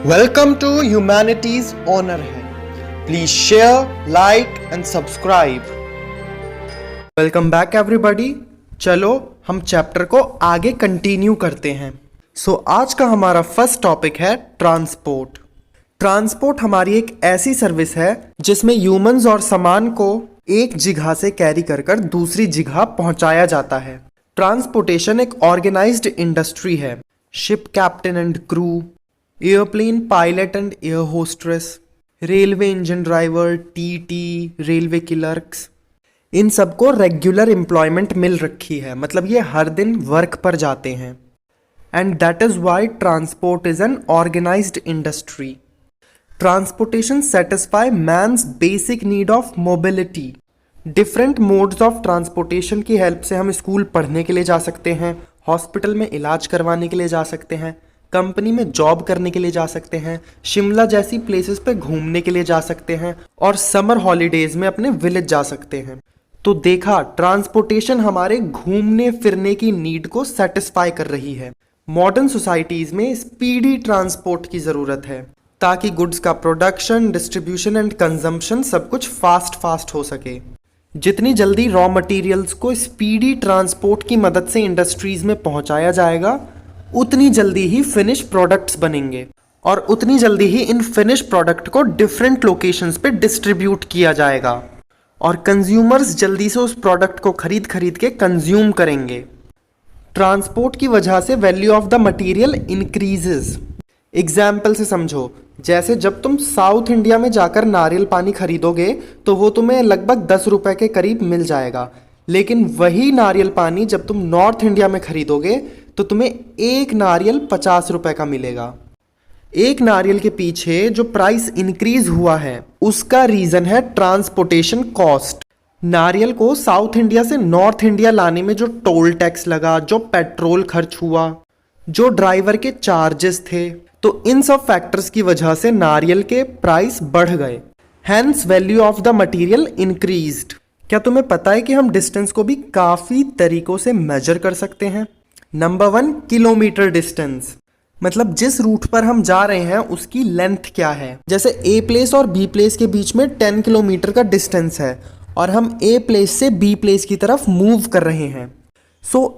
Welcome to humanities honour है। Please share, like and subscribe. Welcome back everybody. चलो हम chapter को आगे कंटिन्यू करते हैं। आज का हमारा फर्स्ट टॉपिक है ट्रांसपोर्ट। ट्रांसपोर्ट हमारी एक ऐसी सर्विस है जिसमें ह्यूमंस और सामान को एक जगह से कैरी कर कर दूसरी जगह पहुंचाया जाता है। ट्रांसपोर्टेशन एक ऑर्गेनाइज्ड इंडस्ट्री है। Ship captain and crew, airplane pilot and air hostess, railway engine driver, TT, railway clerks, इन सबको रेगुलर एम्प्लॉयमेंट मिल रखी है। मतलब ये हर दिन वर्क पर जाते हैं। And that is why transport is an organised industry. Transportation satisfy man's basic need of mobility. Different modes of transportation की हेल्प से हम स्कूल पढ़ने के लिए जा सकते हैं, हॉस्पिटल में इलाज करवाने के लिए जा सकते हैं, कंपनी में जॉब करने के लिए जा सकते हैं, शिमला जैसी प्लेसेस पे घूमने के लिए जा सकते हैं और समर हॉलीडेज में अपने विलेज जा सकते हैं। तो देखा, ट्रांसपोर्टेशन हमारे घूमने फिरने की नीड को सेटिस्फाई कर रही है। मॉडर्न सोसाइटीज में स्पीडी ट्रांसपोर्ट की ज़रूरत है ताकि गुड्स का प्रोडक्शन, डिस्ट्रीब्यूशन एंड कंजम्पशन सब कुछ फास्ट हो सके। जितनी जल्दी रॉ मटेरियल्स को स्पीडी ट्रांसपोर्ट की मदद से इंडस्ट्रीज में पहुंचाया जाएगा, उतनी जल्दी ही फिनिश प्रोडक्ट्स बनेंगे और उतनी जल्दी ही इन फिनिश प्रोडक्ट को डिफरेंट लोकेशंस पे डिस्ट्रीब्यूट किया जाएगा और कंज्यूमर्स जल्दी से उस प्रोडक्ट को खरीद के कंज्यूम करेंगे। ट्रांसपोर्ट की वजह से value of the material increases. Example से समझो, जैसे जब तुम साउथ इंडिया में जाकर नारियल पानी खरीदोगे तो वो तुम्हें लगभग 10 रुपए के करीब मिल जाएगा, लेकिन वही नारियल पानी जब तुम नॉर्थ इंडिया में खरीदोगे तो तुम्हें एक नारियल 50 रुपए का मिलेगा। एक नारियल के पीछे जो प्राइस इंक्रीज हुआ है उसका रीजन है ट्रांसपोर्टेशन कॉस्ट। नारियल को साउथ इंडिया से नॉर्थ इंडिया लाने में जो टोल टैक्स लगा, जो पेट्रोल खर्च हुआ, जो ड्राइवर के चार्जेस थे, तो इन सब फैक्टर्स की वजह से नारियल के प्राइस बढ़ गए। Hence value of the material increased. क्या तुम्हें पता है कि हम डिस्टेंस को भी काफी तरीकों से मेजर कर सकते हैं? Number 1, kilometre distance. मतलब जिस रूट पर हम जा रहे हैं उसकी लेंथ क्या है। जैसे ए प्लेस और बी प्लेस के बीच में 10 किलोमीटर का डिस्टेंस है और हम ए प्लेस से बी प्लेस की तरफ मूव कर रहे हैं।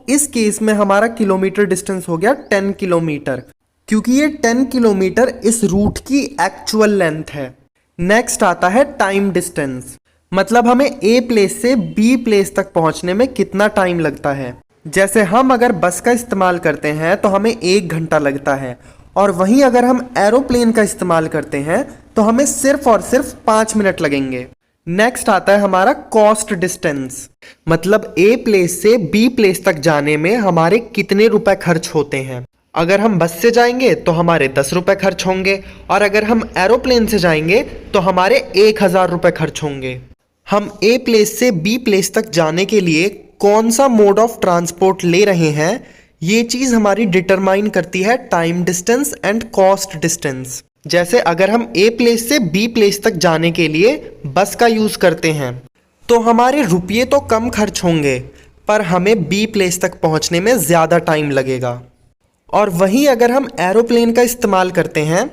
इस केस में हमारा किलोमीटर डिस्टेंस हो गया 10 किलोमीटर, क्योंकि ये 10 किलोमीटर इस रूट की एक्चुअल लेंथ है। नेक्स्ट आता है टाइम डिस्टेंस। मतलब हमें ए प्लेस से बी प्लेस तक पहुंचने में कितना टाइम लगता है। जैसे हम अगर बस का इस्तेमाल करते हैं तो हमें 1 घंटा लगता है, और वहीं अगर हम एरोप्लेन का इस्तेमाल करते हैं तो हमें सिर्फ और सिर्फ 5 मिनट लगेंगे। नेक्स्ट आता है हमारा कॉस्ट डिस्टेंस। मतलब ए प्लेस से बी प्लेस तक जाने में हमारे कितने रुपए खर्च होते हैं। अगर हम बस से जाएंगे तो हमारे 10 रुपए खर्च होंगे, और अगर हम एरोप्लेन से जाएंगे तो हमारे 1000 रुपए खर्च होंगे। हम ए प्लेस से बी प्लेस तक जाने के लिए कौन सा मोड ऑफ ट्रांसपोर्ट ले रहे हैं, ये चीज़ हमारी डिटरमाइन करती है time distance and cost distance. जैसे अगर हम ए प्लेस से बी प्लेस तक जाने के लिए बस का यूज़ करते हैं तो हमारे रुपये तो कम खर्च होंगे, पर हमें बी प्लेस तक पहुंचने में ज़्यादा टाइम लगेगा। और वहीं अगर हम एरोप्लेन का इस्तेमाल करते हैं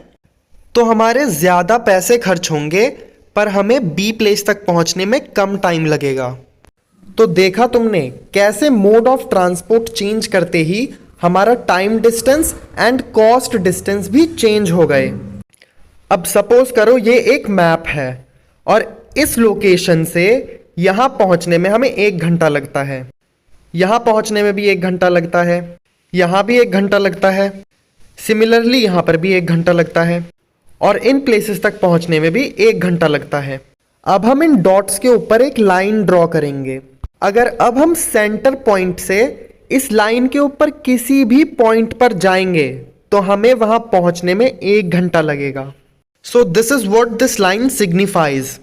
तो हमारे ज़्यादा पैसे खर्च होंगे, पर हमें बी प्लेस तक पहुंचने में कम टाइम लगेगा। तो देखा तुमने कैसे मोड ऑफ ट्रांसपोर्ट चेंज करते ही हमारा time distance and cost distance भी चेंज हो गए। अब सपोज करो ये एक मैप है और इस लोकेशन से यहां पहुंचने में हमें 1 घंटा लगता है, यहां पहुंचने में भी 1 घंटा लगता है, यहां भी 1 घंटा लगता है, सिमिलरली यहां पर भी 1 घंटा लगता है, और इन प्लेसेस तक पहुंचने में भी 1 घंटा लगता है। अब हम इन डॉट्स के ऊपर एक लाइन ड्रॉ करेंगे। अगर अब हम सेंटर पॉइंट से इस लाइन के ऊपर किसी भी पॉइंट पर जाएंगे तो हमें वहां पहुंचने में 1 घंटा लगेगा। So this is what this line signifies.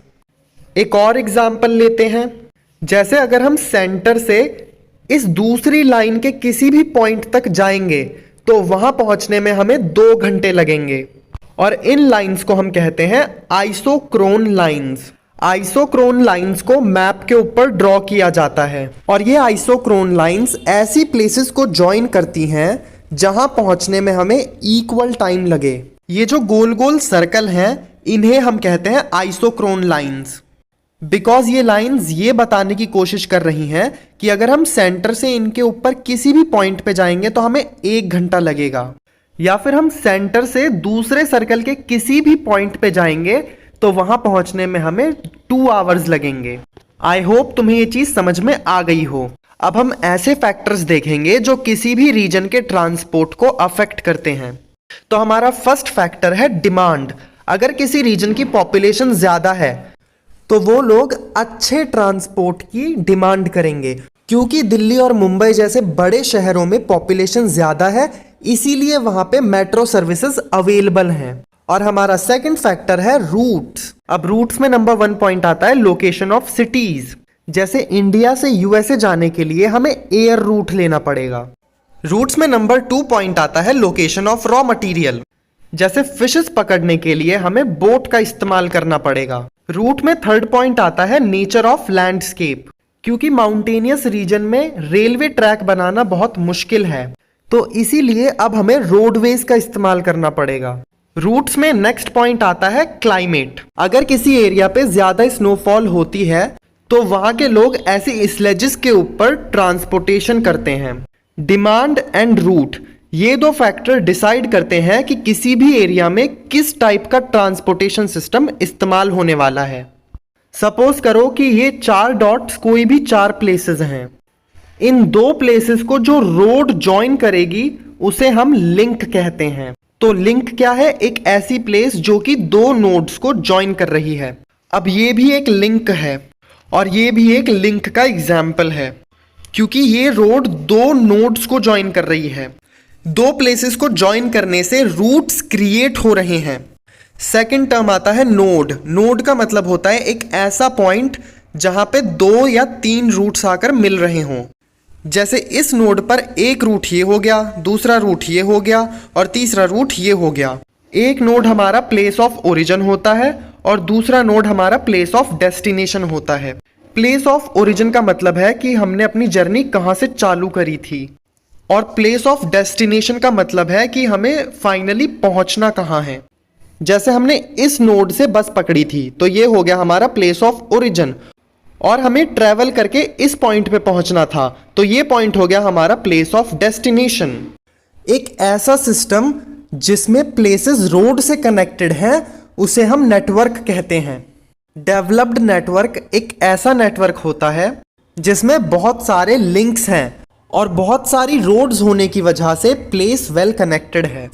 एक और एग्जाम्पल लेते हैं। जैसे अगर हम सेंटर से इस दूसरी लाइन के किसी भी पॉइंट तक जाएंगे तो वहां पहुंचने में हमें 2 घंटे लगेंगे, और इन लाइंस को हम कहते हैं आइसोक्रोन लाइंस। आइसोक्रोन लाइंस को मैप के ऊपर ड्रॉ किया जाता है, और ये आइसोक्रोन लाइंस ऐसी प्लेसेस को ज्वाइन करती हैं जहां पहुंचने में हमें इक्वल टाइम लगे। ये जो गोल गोल सर्कल हैं इन्हें हम कहते हैं आइसोक्रोन लाइंस। बिकॉज ये लाइंस ये बताने की कोशिश कर रही हैं कि अगर हम सेंटर से इनके ऊपर किसी भी पॉइंट पे जाएंगे तो हमें 1 घंटा लगेगा, या फिर हम सेंटर से दूसरे सर्कल के किसी भी पॉइंट पे जाएंगे तो वहां पहुंचने में हमें 2 आवर्स लगेंगे। आई होप तुम्हें ये चीज समझ में आ गई हो। अब हम ऐसे फैक्टर्स देखेंगे जो किसी भी रीजन के ट्रांसपोर्ट को अफेक्ट करते हैं। तो हमारा फर्स्ट फैक्टर है डिमांड। अगर किसी रीजन की पॉपुलेशन ज्यादा है तो वो लोग अच्छे ट्रांसपोर्ट की डिमांड करेंगे, क्योंकि दिल्ली और मुंबई जैसे बड़े शहरों में पॉपुलेशन ज्यादा है, इसीलिए वहां पे मेट्रो सर्विसेज अवेलेबल हैं। और हमारा सेकंड फैक्टर है रूट्स। अब रूट्स में नंबर 1 पॉइंट आता है लोकेशन ऑफ सिटीज। जैसे इंडिया से यूएसए जाने के लिए हमें एयर रूट लेना पड़ेगा। रूट्स में नंबर 2 पॉइंट आता है लोकेशन ऑफ रॉ मटेरियल। जैसे फिशेस पकड़ने के लिए हमें बोट का इस्तेमाल करना पड़ेगा। रूट में 3rd पॉइंट आता है नेचर ऑफ लैंडस्केप। क्योंकि माउंटेनियस रीजन में रेलवे ट्रैक बनाना बहुत मुश्किल है, तो इसीलिए अब हमें रोडवेज का इस्तेमाल करना पड़ेगा। रूट्स में नेक्स्ट पॉइंट आता है क्लाइमेट। अगर किसी एरिया पे ज्यादा स्नोफॉल होती है तो वहां के लोग ऐसे स्लेजेस के ऊपर ट्रांसपोर्टेशन करते हैं। डिमांड एंड रूट ये 2 फैक्टर डिसाइड करते हैं कि किसी भी एरिया में किस टाइप का ट्रांसपोर्टेशन सिस्टम इस्तेमाल होने वाला है। सपोज करो कि ये 4 डॉट्स कोई भी 4 प्लेसेस हैं। इन 2 प्लेसेस को जो रोड ज्वाइन करेगी उसे हम लिंक कहते हैं। तो लिंक क्या है? एक ऐसी प्लेस जो कि 2 नोड्स को ज्वाइन कर रही है। अब ये भी एक लिंक है और ये भी एक लिंक का एग्जाम्पल है, क्योंकि ये रोड 2 नोड्स को ज्वाइन कर रही है। 2 प्लेसेस को ज्वाइन करने से रूट्स क्रिएट हो रहे हैं। सेकंड टर्म आता है नोड। नोड का मतलब होता है एक ऐसा पॉइंट जहां पे 2 या 3 रूट्स आकर मिल रहे हों। जैसे इस नोड पर एक रूट ये हो गया, दूसरा रूट ये हो गया और तीसरा रूट ये हो गया। एक नोड हमारा प्लेस ऑफ ओरिजिन होता है और दूसरा नोड हमारा प्लेस ऑफ डेस्टिनेशन होता है। प्लेस ऑफ ओरिजिन का मतलब है कि हमने अपनी जर्नी कहाँ से चालू करी थी, और प्लेस ऑफ डेस्टिनेशन का मतलब है कि हमें फाइनली पहुंचना कहाँ है। जैसे हमने इस नोड से बस पकड़ी थी तो ये हो गया हमारा प्लेस ऑफ ओरिजिन, और हमें ट्रेवल करके इस पॉइंट पे पहुंचना था तो ये पॉइंट हो गया हमारा प्लेस ऑफ डेस्टिनेशन। एक ऐसा सिस्टम जिसमें प्लेसेस रोड से कनेक्टेड हैं उसे हम नेटवर्क कहते हैं। डेवलप्ड नेटवर्क एक ऐसा नेटवर्क होता है जिसमें बहुत सारे लिंक्स हैं और बहुत सारी रोड्स होने की वजह से प्लेस वेल कनेक्टेड है।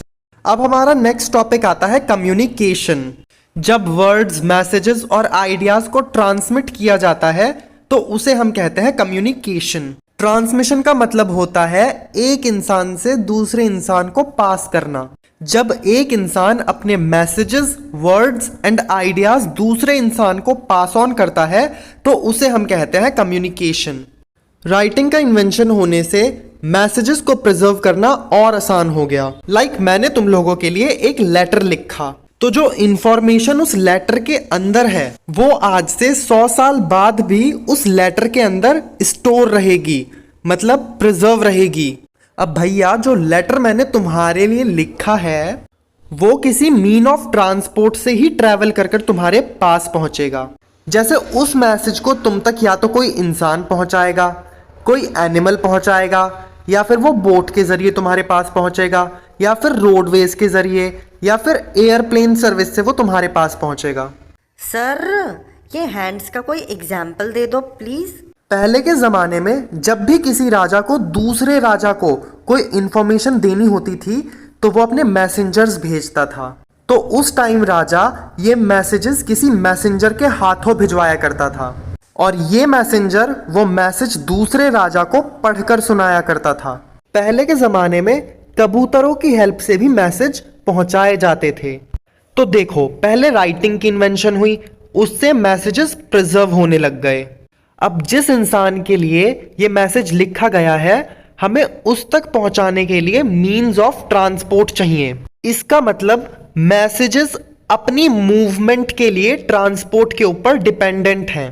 अब हमारा नेक्स्ट टॉपिक आता है कम्युनिकेशन। जब वर्ड्स, मैसेजेस और आइडियाज को ट्रांसमिट किया जाता है तो उसे हम कहते हैं कम्युनिकेशन। ट्रांसमिशन का मतलब होता है एक इंसान से दूसरे इंसान को पास करना। जब एक इंसान अपने मैसेजेस, वर्ड्स एंड आइडियाज दूसरे इंसान को पास ऑन करता है तो उसे हम कहते हैं कम्युनिकेशन। राइटिंग का इन्वेंशन होने से मैसेजेस को प्रिजर्व करना और आसान हो गया। लाइक मैंने तुम लोगों के लिए एक लेटर लिखा, तो जो इंफॉर्मेशन उस लेटर के अंदर है वो आज से 100 साल बाद भी उस लेटर के अंदर स्टोर रहेगी, मतलब प्रिजर्व रहेगी। अब भैया जो लेटर मैंने तुम्हारे लिए लिखा है वो किसी मीन ऑफ ट्रांसपोर्ट से ही ट्रैवल कर कर तुम्हारे पास पहुंचेगा। जैसे उस मैसेज को तुम तक या तो कोई इंसान पहुंचाएगा, कोई एनिमल पहुंचाएगा, या फिर वो बोट के जरिए तुम्हारे पास पहुंचेगा, या फिर रोडवेज के जरिए, या फिर एयरप्लेन सर्विस से वो तुम्हारे पास पहुंचेगा। सर ये हैंड्स का कोई एग्जाम्पल दे दो प्लीज। पहले के जमाने में जब भी किसी राजा को दूसरे राजा को कोई इंफॉर्मेशन देनी होती थी तो वो अपने मैसेंजर्स भेजता था। तो उस टाइम राजा ये मैसेजेस किसी मैसेंजर के हाथों भिजवाया करता था और ये मैसेंजर वो मैसेज दूसरे राजा को पढ़कर सुनाया करता था। पहले के जमाने में कबूतरों की हेल्प से भी मैसेज पहुंचाए जाते थे। तो देखो पहले राइटिंग की इन्वेंशन हुई, उससे मैसेजेस प्रिजर्व होने लग गए। अब जिस इंसान के लिए ये मैसेज लिखा गया है हमें उस तक पहुंचाने के लिए मीन्स ऑफ ट्रांसपोर्ट चाहिए। इसका मतलब मैसेजेस अपनी मूवमेंट के लिए ट्रांसपोर्ट के ऊपर डिपेंडेंट हैं,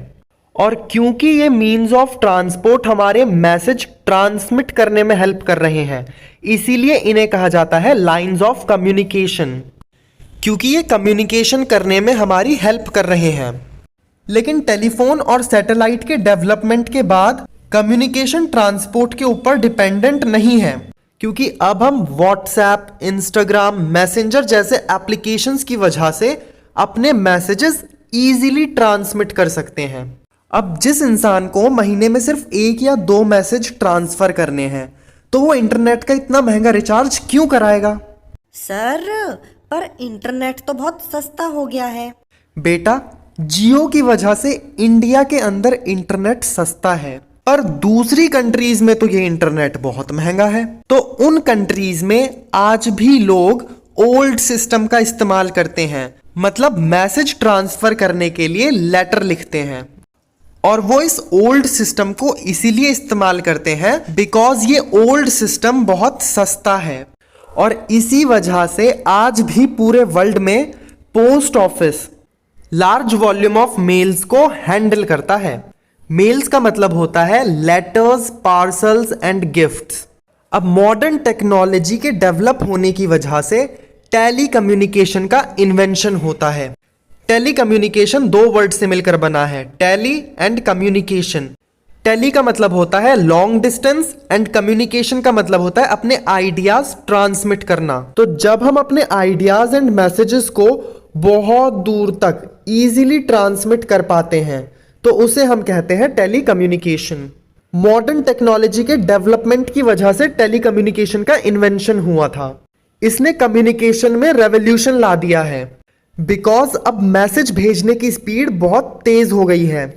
और क्योंकि ये मीन्स ऑफ ट्रांसपोर्ट हमारे मैसेज ट्रांसमिट करने में हेल्प कर रहे हैं इसीलिए इन्हें कहा जाता है लाइंस ऑफ कम्युनिकेशन। क्योंकि ये कम्युनिकेशन करने में हमारी हेल्प कर रहे हैं। लेकिन टेलीफोन और सैटेलाइट के डेवलपमेंट के बाद कम्युनिकेशन ट्रांसपोर्ट के ऊपर डिपेंडेंट नहीं है, क्योंकि अब हम व्हाट्सएप, इंस्टाग्राम, मैसेंजर जैसे एप्लीकेशंस की वजह से अपने मैसेजेस इजीली ट्रांसमिट कर सकते हैं। अब जिस इंसान को महीने में सिर्फ 1 या 2 मैसेज ट्रांसफर करने हैं, तो वो इंटरनेट का इतना महंगा रिचार्ज क्यों कराएगा? सर, पर इंटरनेट तो बहुत सस्ता हो गया है। बेटा, जियो की वजह से इंडिया के अंदर इंटरनेट सस्ता है, पर दूसरी कंट्रीज में तो ये इंटरनेट बहुत महंगा है। तो उन कंट्रीज में आज भी लोग ओल्ड सिस्टम का इस्तेमाल करते हैं, मतलब मैसेज ट्रांसफर करने के लिए लेटर लिखते हैं। और वो इस ओल्ड सिस्टम को इसीलिए इस्तेमाल करते हैं बिकॉज ये ओल्ड सिस्टम बहुत सस्ता है। और इसी वजह से आज भी पूरे वर्ल्ड में post office large volume of males को हैंडल करता है। मेल्स का मतलब होता है लेटर्स, पार्सल्स एंड गिफ्ट्स। अब मॉडर्न टेक्नोलॉजी के डेवलप होने की वजह से टेली कम्युनिकेशन का इन्वेंशन होता है। टेली कम्युनिकेशन 2 वर्ड से मिलकर बना है, टेली एंड कम्युनिकेशन। टेली का मतलब होता है लॉन्ग डिस्टेंस एंड कम्युनिकेशन का मतलब होता है अपने आइडियाज ट्रांसमिट करना। तो जब हम अपने आइडियाज एंड मैसेजेस को बहुत दूर तक इजीली ट्रांसमिट कर पाते हैं, तो उसे हम कहते हैं टेली कम्युनिकेशन। मॉडर्न टेक्नोलॉजी के डेवलपमेंट की वजह से टेली कम्युनिकेशन का इन्वेंशन हुआ था। इसने कम्युनिकेशन में रेवोल्यूशन ला दिया है बिकॉज अब मैसेज भेजने की स्पीड बहुत तेज हो गई है।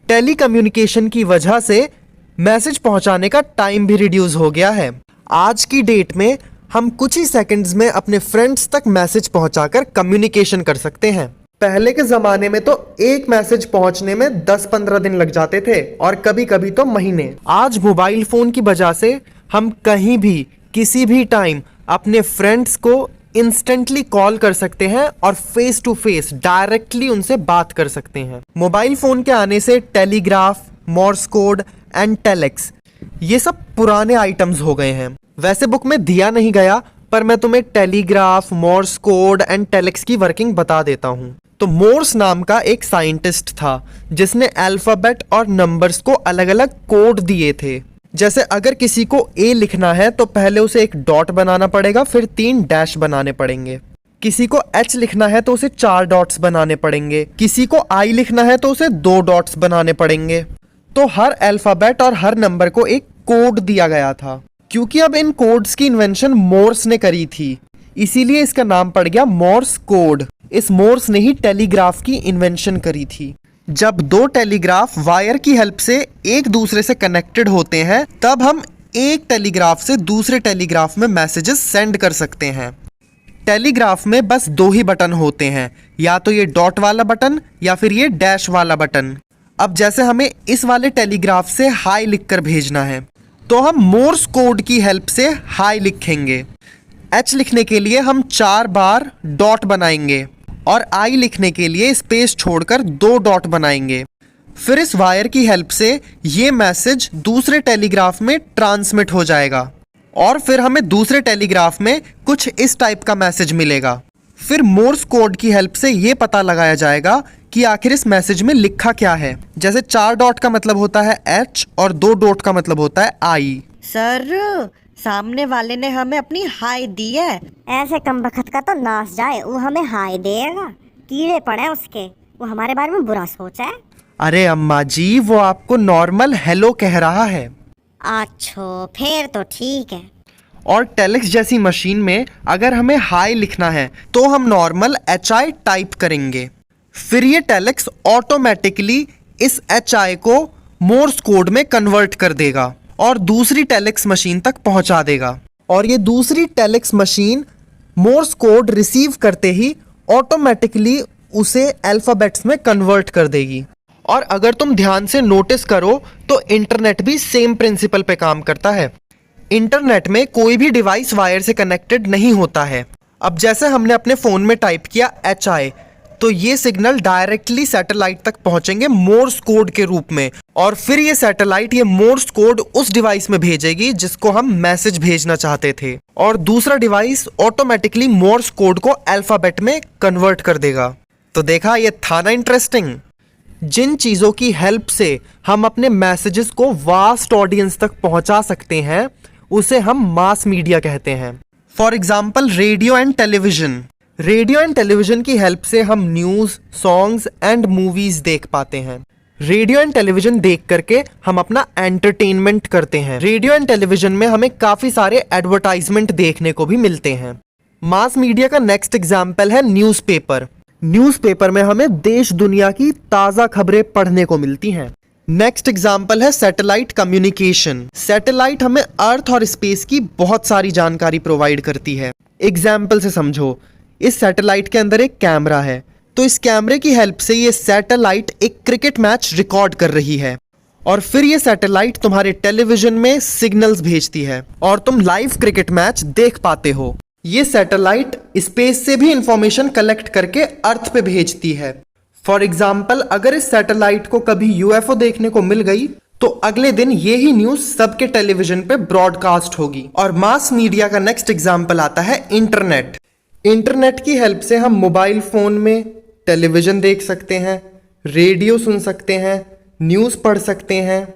टेली कम्युनिकेशन की वजह से मैसेज पहुंचाने का टाइम भी रिड्यूस हो गया है। आज की डेट में हम कुछ ही सेकंड्स में अपने फ्रेंड्स तक मैसेज पहुंचाकर कम्युनिकेशन कर सकते हैं। पहले के ज़माने में तो एक मैसेज पहुंचने में 10-15 दिन लग जाते थे और कभी कभी तो महीने। आज मोबाइल फ़ोन की वजह से हम कहीं भी किसी भी टाइम अपने फ्रेंड्स को इंस्टेंटली कॉल कर सकते हैं और फेस टू फेस डायरेक्टली उनसे बात कर सकते हैं। मोबाइल फ़ोन के आने से telegraph, Moore's code and telex ये सब पुराने आइटम्स हो गए हैं। वैसे बुक में दिया नहीं गया, पर मैं तुम्हें telegraph, Moore's code and telex की वर्किंग बता देता हूँ। तो मोर्स नाम का एक साइंटिस्ट था जिसने अल्फ़ाबेट और नंबर्स को अलग अलग कोड दिए थे। जैसे अगर किसी को ए लिखना है तो पहले उसे एक डॉट बनाना पड़ेगा, फिर 3 डैश बनाने पड़ेंगे। किसी को एच लिखना है तो उसे 4 डॉट्स बनाने पड़ेंगे। किसी को आई लिखना है तो उसे 2 डॉट्स बनाने पड़ेंगे। तो हर अल्फ़ाबेट और हर नंबर को एक कोड दिया गया था। क्योंकि अब इन कोड्स की इन्वेंशन मोर्स ने करी थी, इसीलिए इसका नाम पड़ गया मोर्स कोड। इस मोर्स ने ही टेलीग्राफ की इन्वेंशन करी थी। जब 2 टेलीग्राफ वायर की हेल्प से एक दूसरे से कनेक्टेड होते हैं, तब हम एक टेलीग्राफ से दूसरे टेलीग्राफ में मैसेजेस सेंड कर सकते हैं। टेलीग्राफ में बस 2 ही बटन होते हैं, या तो ये डॉट वाला बटन या फिर ये डैश वाला बटन। अब जैसे हमें इस वाले टेलीग्राफ से हाई लिखकर भेजना है, तो हम मोर्स कोड की हेल्प से हाई लिखेंगे। एच लिखने के लिए हम 4 बार डॉट बनाएंगे और आई लिखने के लिए स्पेस छोड़कर 2 डॉट बनाएंगे। फिर इस वायर की हेल्प से ये मैसेज दूसरे टेलीग्राफ में ट्रांसमिट हो जाएगा और फिर हमें दूसरे टेलीग्राफ में कुछ इस टाइप का मैसेज मिलेगा। फिर मोर्स कोड की हेल्प से ये पता लगाया जाएगा कि आखिर इस मैसेज में लिखा क्या है। जैसे 4 डॉट का मतलब होता है एच और 2 डॉट का मतलब होता है आई। सर, सामने वाले ने हमें अपनी हाय दी है। ऐसे कम बखत का तो नाश जाए, वो हमें हाय देगा। कीड़े पड़े उसके, वो हमारे बारे में बुरा सोचा है। अरे अम्मा जी, वो आपको नॉर्मल हेलो कह रहा है। अच्छा, फिर तो ठीक है। और टेलेक्स जैसी मशीन में अगर हमें हाई लिखना है तो हम नॉर्मल HI टाइप करेंगे। फिर ये टेलेक्स ऑटोमेटिकली इस HI को मोर्स कोड में कन्वर्ट कर देगा और दूसरी टेलेक्स मशीन तक पहुंचा देगा। और ये दूसरी telex machine morse code receive करते ही ऑटोमेटिकली उसे अल्फ़ाबेट्स में कन्वर्ट कर देगी। और अगर तुम ध्यान से नोटिस करो तो इंटरनेट भी सेम प्रिंसिपल पे काम करता है। इंटरनेट में कोई भी डिवाइस वायर से कनेक्टेड नहीं होता है। अब जैसे हमने अपने फ़ोन में टाइप किया HI, तो ये सिग्नल डायरेक्टली सैटेलाइट तक पहुंचेंगे मोर्स कोड के रूप में, और फिर ये सैटेलाइट ये मोर्स कोड उस डिवाइस में भेजेगी जिसको हम मैसेज भेजना चाहते थे, और दूसरा डिवाइस ऑटोमेटिकली मोर्स कोड को अल्फाबेट में कन्वर्ट कर देगा। तो देखा, ये था ना इंटरेस्टिंग। जिन चीज़ों की हेल्प से हम अपने मैसेजेस को वास्ट ऑडियंस तक पहुंचा सकते हैं उसे हम मास मीडिया कहते हैं। For example radio and television. Radio and television की हेल्प से हम न्यूज़, सॉन्ग्स एंड मूवीज देख पाते हैं। रेडियो एंड टेलीविजन देख करके हम अपना एंटरटेनमेंट करते हैं। रेडियो एंड टेलीविजन में हमें काफ़ी सारे एडवर्टाइजमेंट देखने को भी मिलते हैं। मास मीडिया का नेक्स्ट एग्जाम्पल है न्यूज़पेपर। न्यूज़पेपर में हमें देश दुनिया की ताज़ा खबरें पढ़ने को मिलती हैं। नेक्स्ट एग्जाम्पल है सैटेलाइट कम्युनिकेशन। सैटेलाइट हमें अर्थ और स्पेस की बहुत सारी जानकारी प्रोवाइड करती है। एग्जाम्पल से समझो, इस सैटेलाइट के अंदर एक कैमरा है, तो इस कैमरे की हेल्प से ये सैटेलाइट एक क्रिकेट मैच रिकॉर्ड कर रही है, और फिर ये सैटेलाइट तुम्हारे टेलीविजन में सिग्नल्स भेजती है और तुम लाइव क्रिकेट मैच देख पाते हो। ये सैटेलाइट स्पेस से भी इंफॉर्मेशन कलेक्ट करके अर्थ पे भेजती है। फॉर एग्जाम्पल, अगर इस सैटेलाइट को कभी यूएफओ देखने को मिल गई तो अगले दिन ये ही न्यूज सबके टेलीविजन पे ब्रॉडकास्ट होगी। और मास मीडिया का नेक्स्ट एग्जाम्पल आता है इंटरनेट। इंटरनेट की हेल्प से हम मोबाइल फोन में टेलीविजन देख सकते हैं, रेडियो सुन सकते हैं, न्यूज़ पढ़ सकते हैं,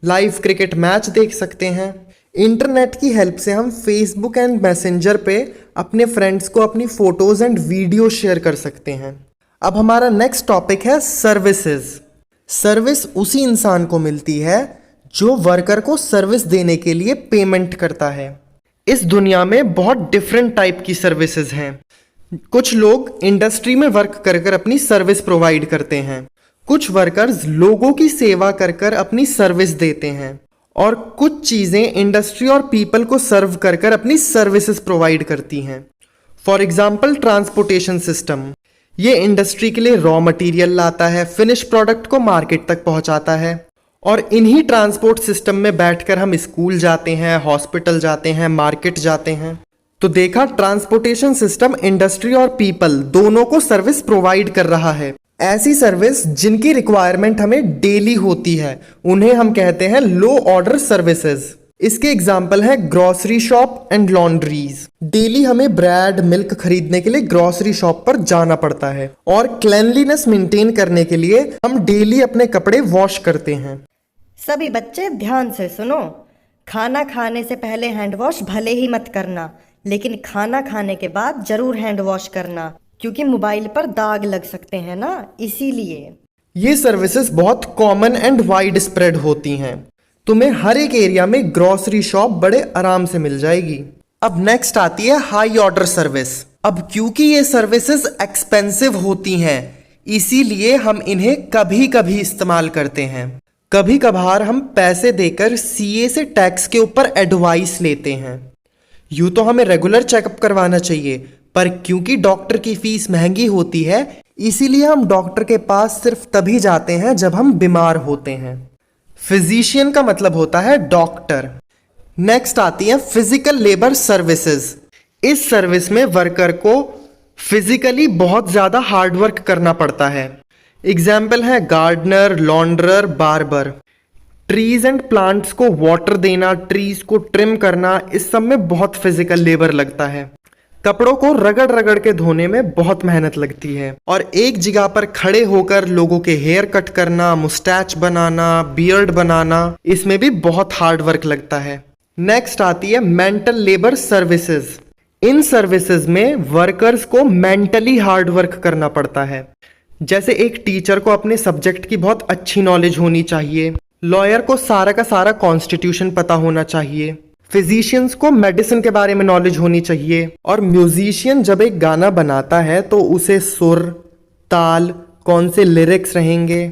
लाइव क्रिकेट मैच देख सकते हैं। इंटरनेट की हेल्प से हम फेसबुक एंड मैसेंजर पे अपने फ्रेंड्स को अपनी फोटोज एंड वीडियो शेयर कर सकते हैं। अब हमारा नेक्स्ट टॉपिक है सर्विसेज। सर्विस उसी इंसान को मिलती है जो वर्कर को सर्विस देने के लिए पेमेंट करता है। इस दुनिया में बहुत डिफरेंट टाइप की सर्विसेज हैं। कुछ लोग इंडस्ट्री में वर्क कर कर अपनी सर्विस प्रोवाइड करते हैं, कुछ वर्कर्स लोगों की सेवा कर कर अपनी सर्विस देते हैं, और कुछ चीज़ें इंडस्ट्री और पीपल को सर्व कर कर अपनी सर्विसेज प्रोवाइड करती हैं। फॉर एग्जाम्पल ट्रांसपोर्टेशन सिस्टम, ये इंडस्ट्री के लिए रॉ मटेरियल लाता है, फिनिश प्रोडक्ट को मार्केट तक पहुंचाता है, और इन्हीं ट्रांसपोर्ट सिस्टम में बैठकर हम स्कूल जाते हैं, हॉस्पिटल जाते हैं, मार्केट जाते हैं। तो देखा, ट्रांसपोर्टेशन सिस्टम इंडस्ट्री और पीपल दोनों को सर्विस प्रोवाइड कर रहा है। ऐसी सर्विस जिनकी रिक्वायरमेंट हमें डेली होती है उन्हें हम कहते हैं लो ऑर्डर सर्विसेज। इसके एग्जाम्पल है grocery shop and laundries. Daily हमें ब्रेड, मिल्क खरीदने के लिए ग्रोसरी शॉप पर जाना पड़ता है, और क्लेanलीनेस मेंटेन करने के लिए हम डेली अपने कपड़े वॉश करते हैं। सभी बच्चे ध्यान से सुनो, खाना खाने से पहले हैंड वॉश भले ही मत करना, लेकिन खाना खाने के बाद जरूर हैंड वॉश करना, क्योंकि मोबाइल पर दाग लग सकते हैं ना, इसीलिए। ये सर्विसेज बहुत कॉमन एंड वाइड स्प्रेड होती हैं। तुम्हें हर एक एरिया में ग्रोसरी शॉप बड़े आराम से मिल जाएगी। अब नेक्स्ट आती है हाई ऑर्डर सर्विस। अब क्योंकि ये सर्विसेज एक्सपेंसिव होती हैं, इसीलिए हम इन्हें कभी कभी इस्तेमाल करते हैं। कभी कभार हम पैसे देकर सीए से टैक्स के ऊपर एडवाइस लेते हैं। यूँ तो हमें रेगुलर चेकअप करवाना चाहिए, पर क्योंकि डॉक्टर की फीस महंगी होती है, इसीलिए हम डॉक्टर के पास सिर्फ तभी जाते हैं जब हम बीमार होते हैं। फिजिशियन का मतलब होता है डॉक्टर। नेक्स्ट आती है फिजिकल लेबर सर्विसेज। इस सर्विस में वर्कर को फिजिकली बहुत ज़्यादा हार्डवर्क करना पड़ता है। एग्जाम्पल है gardener, launderer, barber. Trees and plants को वाटर देना, ट्रीज को ट्रिम करना, इस सब में बहुत फिजिकल लेबर लगता है। कपड़ों को रगड़ रगड़ के धोने में बहुत मेहनत लगती है, और एक जगह पर खड़े होकर लोगों के हेयर कट करना, मुस्टैच बनाना, बियर्ड बनाना, इसमें भी बहुत हार्ड वर्क लगता है। नेक्स्ट आती है मेंटल लेबर सर्विसेज। इन सर्विसेज में वर्कर्स को मेंटली हार्ड वर्क करना पड़ता है। जैसे एक टीचर को अपने सब्जेक्ट की बहुत अच्छी नॉलेज होनी चाहिए, लॉयर को सारा का सारा कॉन्स्टिट्यूशन पता होना चाहिए, फिजिशियंस को मेडिसिन के बारे में नॉलेज होनी चाहिए, और म्यूजिशियन जब एक गाना बनाता है तो उसे सुर, ताल, कौन से लिरिक्स रहेंगे,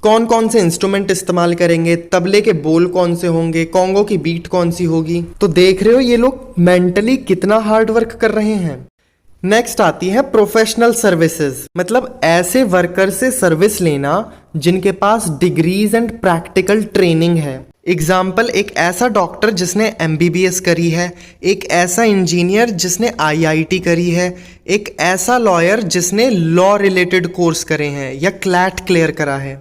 कौन कौन से इंस्ट्रूमेंट इस्तेमाल करेंगे, तबले के बोल कौन से होंगे, कॉन्गो की बीट कौन सी होगी। तो देख रहे हो ये लोग मेंटली कितना हार्ड वर्क कर रहे हैं। नेक्स्ट आती है प्रोफेशनल सर्विसेज, मतलब ऐसे वर्कर से सर्विस लेना जिनके पास डिग्रीज एंड प्रैक्टिकल ट्रेनिंग है। एग्जाम्पल, एक ऐसा डॉक्टर जिसने MBBS करी है, एक ऐसा इंजीनियर जिसने IIT करी है, एक ऐसा लॉयर जिसने लॉ रिलेटेड कोर्स करे हैं या क्लैट क्लियर करा है।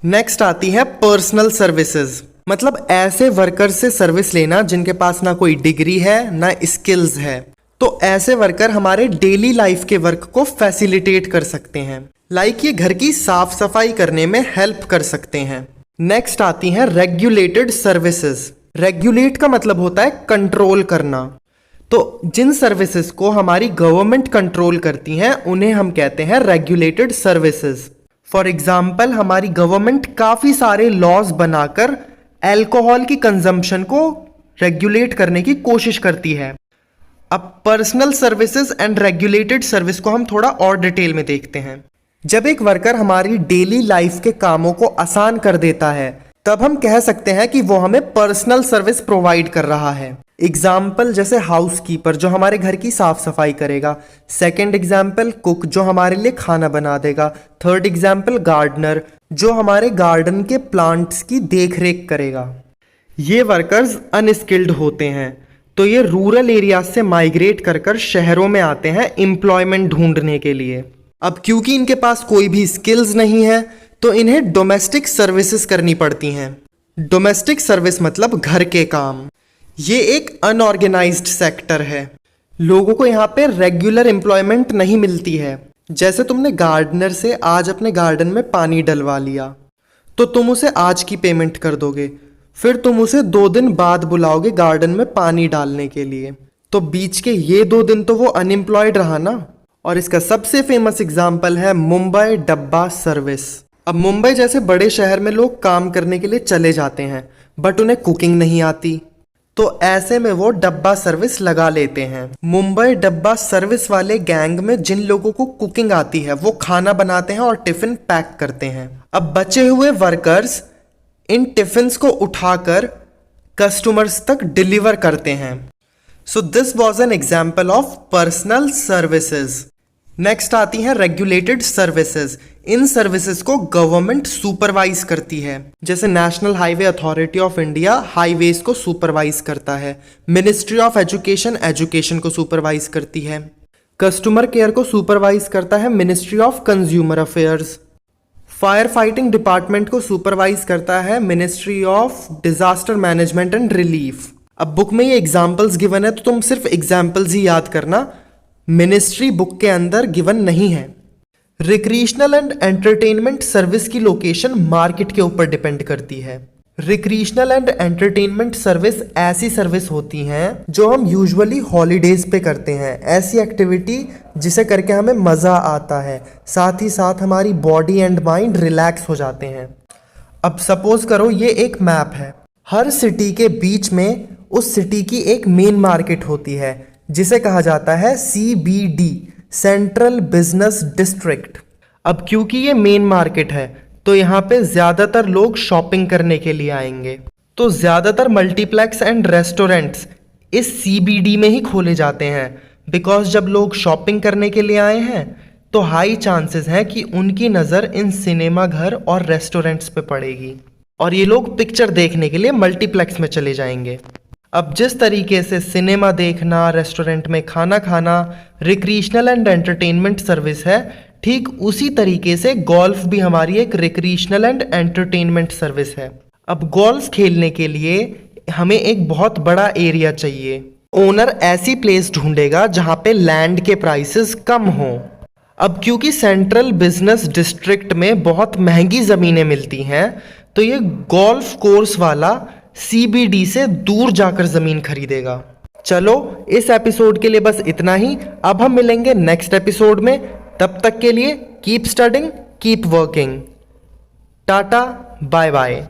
नेक्स्ट आती है पर्सनल सर्विसेज, मतलब ऐसे वर्कर से सर्विस लेना जिनके पास ना कोई डिग्री है ना स्किल्स है। तो ऐसे वर्कर हमारे डेली लाइफ के वर्क को फैसिलिटेट कर सकते हैं, लाइक ये घर की साफ सफाई करने में हेल्प कर सकते हैं। नेक्स्ट आती हैं रेगुलेटेड सर्विसेज। रेगुलेट का मतलब होता है कंट्रोल करना। तो जिन सर्विसेज को हमारी गवर्नमेंट कंट्रोल करती हैं उन्हें हम कहते हैं रेगुलेटेड सर्विसेज। फॉर एग्जाम्पल, हमारी गवर्नमेंट काफ़ी सारे लॉज बनाकर अल्कोहल की कंजम्पशन को रेगुलेट करने की कोशिश करती है। अब personal services and regulated service को हम थोड़ा और डिटेल में देखते हैं। जब एक वर्कर हमारी डेली लाइफ के कामों को आसान कर देता है तब हम कह सकते हैं कि वो हमें पर्सनल सर्विस प्रोवाइड कर रहा है। एग्जाम्पल जैसे हाउसकीपर जो हमारे घर की साफ सफाई करेगा। सेकंड एग्जाम्पल कुक जो हमारे लिए खाना बना देगा। थर्ड एग्जाम्पल गार्डनर जो हमारे गार्डन के प्लांट्स की देखरेख करेगा। ये वर्कर्स अनस्किल्ड होते हैं, तो ये रूरल एरिया से माइग्रेट कर शहरों में आते हैं एम्प्लॉयमेंट ढूंढने के लिए। अब क्योंकि इनके पास कोई भी स्किल्स नहीं है तो इन्हें डोमेस्टिक सर्विसेज करनी पड़ती हैं। डोमेस्टिक सर्विस मतलब घर के काम। ये एक अनऑर्गेनाइज्ड सेक्टर है। लोगों को यहाँ पे रेगुलर एम्प्लॉयमेंट नहीं मिलती है। जैसे तुमने गार्डनर से आज अपने गार्डन में पानी डलवा लिया तो तुम उसे आज की पेमेंट कर दोगे, फिर तुम उसे 2 दिन बाद बुलाओगे गार्डन में पानी डालने के लिए, तो बीच के ये 2 दिन तो वो अनएम्प्लॉयड रहा ना। और इसका सबसे फेमस एग्जाम्पल है मुंबई डब्बा सर्विस। अब मुंबई जैसे बड़े शहर में लोग काम करने के लिए चले जाते हैं बट उन्हें कुकिंग नहीं आती, तो ऐसे में वो डब्बा सर्विस लगा लेते हैं। मुंबई डब्बा सर्विस वाले गैंग में जिन लोगों को कुकिंग आती है वो खाना बनाते हैं और टिफिन पैक करते हैं। अब बचे हुए वर्कर्स इन टिफिन्स को उठाकर कस्टमर्स तक डिलीवर करते हैं। So this was an example of personal services. Next आती हैं रेगुलेटेड सर्विसेज। इन सर्विसेज को गवर्नमेंट सुपरवाइज करती है। जैसे national highway authority of India highways को सुपरवाइज करता है। मिनिस्ट्री ऑफ एजुकेशन एजुकेशन को सुपरवाइज करती है। कस्टमर केयर को सुपरवाइज करता है ministry of consumer affairs. Fire fighting department को सुपरवाइज करता है ministry of disaster management and relief. अब बुक में ये एग्जाम्पल्स गिवन है तो तुम सिर्फ एग्जाम्पल्स ही याद करना, मिनिस्ट्री बुक के अंदर गिवन नहीं है। रिक्रिएशनल एंड एंटरटेनमेंट सर्विस की लोकेशन मार्केट के ऊपर डिपेंड करती है। रिक्रिएशनल एंड एंटरटेनमेंट सर्विस ऐसी सर्विस होती हैं जो हम यूजुअली हॉलीडेज पे करते हैं, ऐसी एक्टिविटी जिसे करके हमें मज़ा आता है, साथ ही साथ हमारी बॉडी एंड माइंड रिलैक्स हो जाते हैं। अब सपोज करो ये एक मैप है। हर सिटी के बीच में उस सिटी की एक मेन मार्केट होती है जिसे कहा जाता है CBD, सेंट्रल बिजनेस डिस्ट्रिक्ट। अब क्योंकि ये मेन मार्केट है तो यहाँ पे ज़्यादातर लोग शॉपिंग करने के लिए आएंगे, तो ज़्यादातर मल्टीप्लेक्स एंड रेस्टोरेंट्स इस CBD में ही खोले जाते हैं। बिकॉज जब लोग शॉपिंग करने के लिए आए हैं तो हाई चांसेस हैं कि उनकी नज़र इन सिनेमा घर और रेस्टोरेंट्स पे पड़ेगी और ये लोग पिक्चर देखने के लिए मल्टीप्लेक्स में चले जाएंगे। अब जिस तरीके से सिनेमा देखना, रेस्टोरेंट में खाना खाना रिक्रिएशनल एंड एंटरटेनमेंट सर्विस है, ठीक उसी तरीके से गोल्फ भी हमारी एक रिक्रिएशनल एंड एंटरटेनमेंट सर्विस है। अब गोल्फ खेलने के लिए हमें एक बहुत बड़ा एरिया चाहिए। ओनर ऐसी प्लेस ढूंढेगा जहां पे लैंड के प्राइसेस कम हों। अब क्योंकि सेंट्रल बिजनेस डिस्ट्रिक्ट में बहुत महंगी ज़मीनें मिलती हैं तो ये गोल्फ कोर्स वाला CBD से दूर जाकर ज़मीन खरीदेगा। चलो इस एपिसोड के लिए बस इतना ही। अब हम मिलेंगे नेक्स्ट एपिसोड में। तब तक के लिए keep studying, keep working. Tata, bye bye.